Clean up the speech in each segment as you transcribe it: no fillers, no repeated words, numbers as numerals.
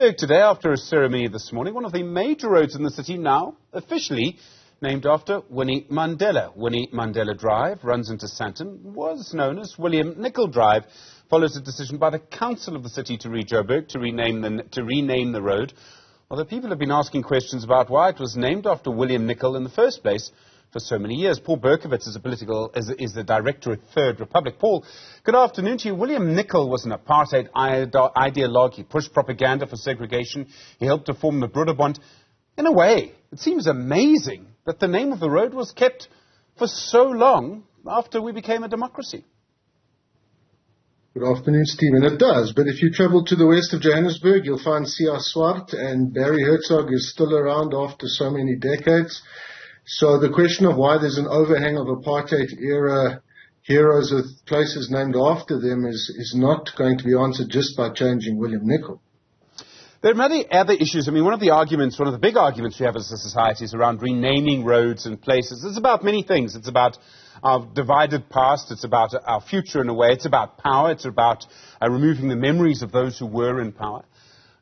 Today, after a ceremony this morning, one of the major roads in the city now officially named after Winnie Mandela. Winnie Mandela Drive runs into Sandton, was known as William Nicol Drive, follows a decision by the council of the city to Johannesburg to rename the road. Although people have been asking questions about why it was named after William Nicol in the first place for so many years. Paul Berkowitz is the director at Third Republic. Paul, good afternoon to you. William Nicol was an apartheid ideologue. He pushed propaganda for segregation. He helped to form the Broederbond. In a way, it seems amazing that the name of the road was kept for so long after we became a democracy. Good afternoon, Stephen. It does, but if you travel to the west of Johannesburg, you'll find CR Swart, and Barry Hertzog is still around after so many decades. So the question of why there's an overhang of apartheid-era heroes with places named after them is not going to be answered just by changing William Nicol. There are many other issues. I mean, one of the big arguments we have as a society is around renaming roads and places. It's about many things. It's about our divided past. It's about our future in a way. It's about power. It's about removing the memories of those who were in power.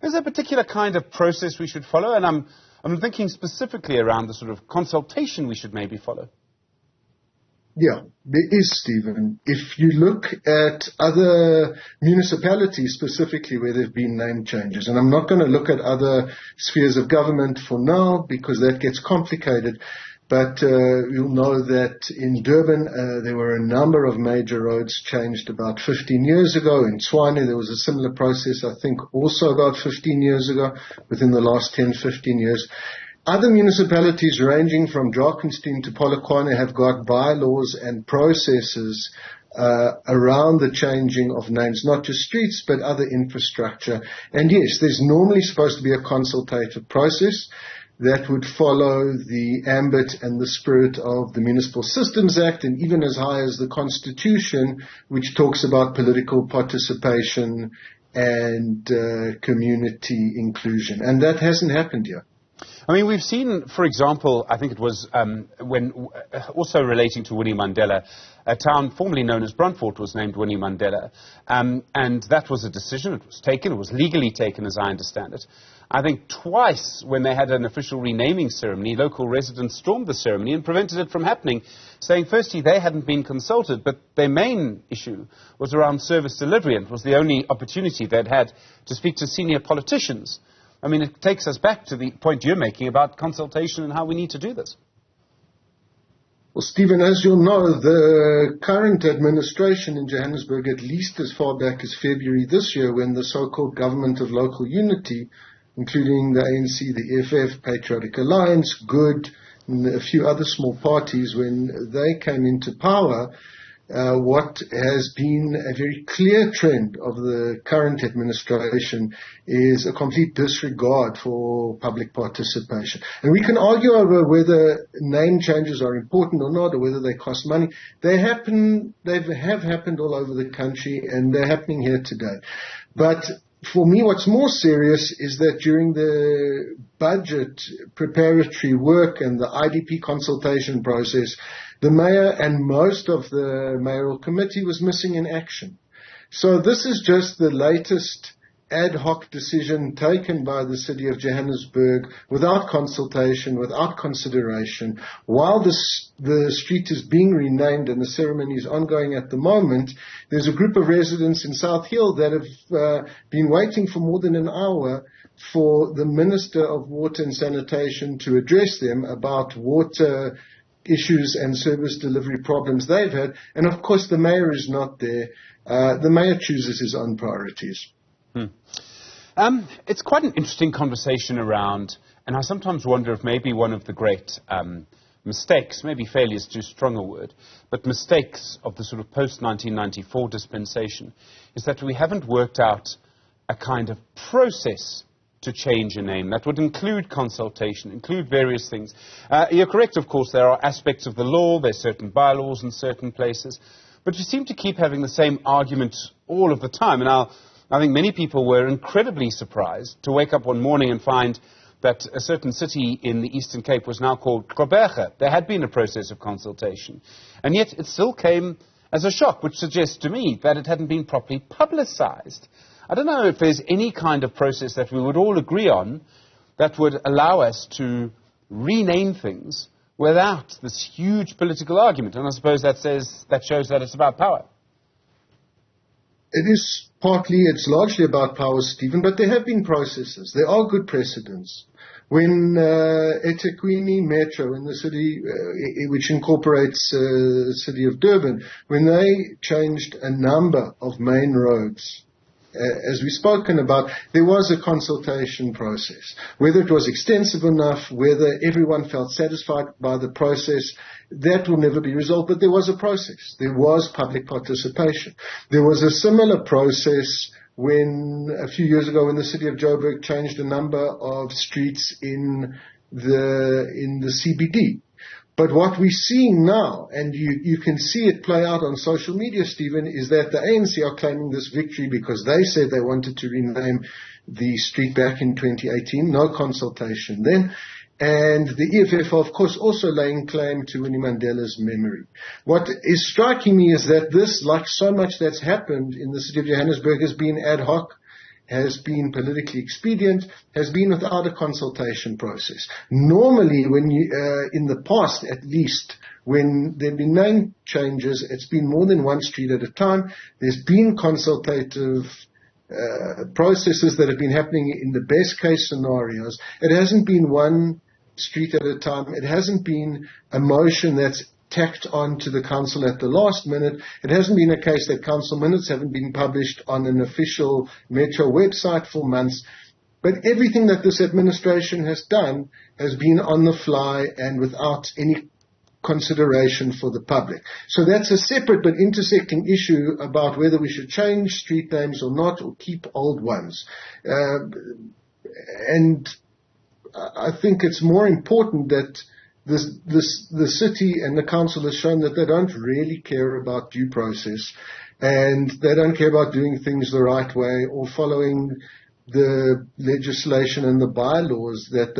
Is there a particular kind of process we should follow? And I'm thinking specifically around the sort of consultation we should maybe follow. Yeah, there is, Stephen. If you look at other municipalities specifically where there have been name changes, and I'm not going to look at other spheres of government for now because that gets complicated, but you'll know that in Durban there were a number of major roads changed about 15 years ago. In Tshwane there was a similar process, I think, also about 15 years ago, within the last 10, 15 years. Other municipalities ranging from Drakensberg to Polokwane have got bylaws and processes around the changing of names, not just streets, but other infrastructure. And yes, there's normally supposed to be a consultative process that would follow the ambit and the spirit of the Municipal Systems Act, and even as high as the Constitution, which talks about political participation and community inclusion. And that hasn't happened yet. I mean, we've seen, for example, I think it was also relating to Winnie Mandela, a town formerly known as Brandfort was named Winnie Mandela. And that was a decision. It was taken. It was legally taken, as I understand it. I think twice when they had an official renaming ceremony, local residents stormed the ceremony and prevented it from happening, saying, firstly, they hadn't been consulted, but their main issue was around service delivery, and it was the only opportunity they'd had to speak to senior politicians. I mean, it takes us back to the point you're making about consultation and how we need to do this. Well, Stephen, as you'll know, the current administration in Johannesburg, at least as far back as February this year, when the so-called Government of Local Unity, including the ANC, the EFF, Patriotic Alliance, Good, and a few other small parties, when they came into power, what has been a very clear trend of the current administration is a complete disregard for public participation. And we can argue over whether name changes are important or not, or whether they cost money. They have happened all over the country, and they're happening here today. But for me, what's more serious is that during the budget preparatory work and the IDP consultation process, the mayor and most of the mayoral committee was missing in action. So this is just the latest ad hoc decision taken by the city of Johannesburg without consultation, without consideration. While the street is being renamed and the ceremony is ongoing at the moment, there's a group of residents in South Hill that have been waiting for more than an hour for the Minister of Water and Sanitation to address them about water issues and service delivery problems they've had. And of course the mayor is not there. The mayor chooses his own priorities. It's quite an interesting conversation around, and I sometimes wonder if maybe one of the great mistakes, maybe failure is too strong a word, but mistakes of the sort of post-1994 dispensation is that we haven't worked out a kind of process to change a name that would include consultation, include various things. You're correct, of course, there are aspects of the law, there's certain bylaws in certain places, but you seem to keep having the same argument all of the time. And I think many people were incredibly surprised to wake up one morning and find that a certain city in the Eastern Cape was now called Gqeberha. There had been a process of consultation, and yet it still came as a shock, which suggests to me that it hadn't been properly publicized. I don't know if there's any kind of process that we would all agree on that would allow us to rename things without this huge political argument. And I suppose that shows that it's about power. It's largely about power, Stephen, but there have been processes. There are good precedents. When eThekwini Metro in the city, which incorporates the city of Durban, when they changed a number of main roads, as we've spoken about, there was a consultation process. Whether it was extensive enough, whether everyone felt satisfied by the process, that will never be resolved, but there was a process. There was public participation. There was a similar process when, a few years ago, when the city of Joburg changed a number of streets in the CBD. But what we're seeing now, and you can see it play out on social media, Stephen, is that the ANC are claiming this victory because they said they wanted to rename the street back in 2018, no consultation then. And the EFF are, of course, also laying claim to Winnie Mandela's memory. What is striking me is that this, like so much that's happened in the city of Johannesburg, has been ad hoc, has been politically expedient, has been without a consultation process. Normally, when in the past at least, when there have been name changes, it's been more than one street at a time. There's been consultative processes that have been happening in the best case scenarios. It hasn't been one street at a time. It hasn't been a motion that's tacked on to the council at the last minute. It hasn't been a case that council minutes haven't been published on an official Metro website for months. But everything that this administration has done has been on the fly and without any consideration for the public. So that's a separate but intersecting issue about whether we should change street names or not, or keep old ones. And I think it's more important that the city and the council has shown that they don't really care about due process, and they don't care about doing things the right way or following the legislation and the bylaws that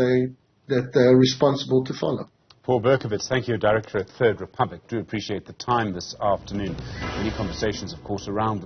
they're responsible to follow. Paul Berkowitz, thank you, Director at Third Republic. Do appreciate the time this afternoon. Many conversations, of course, around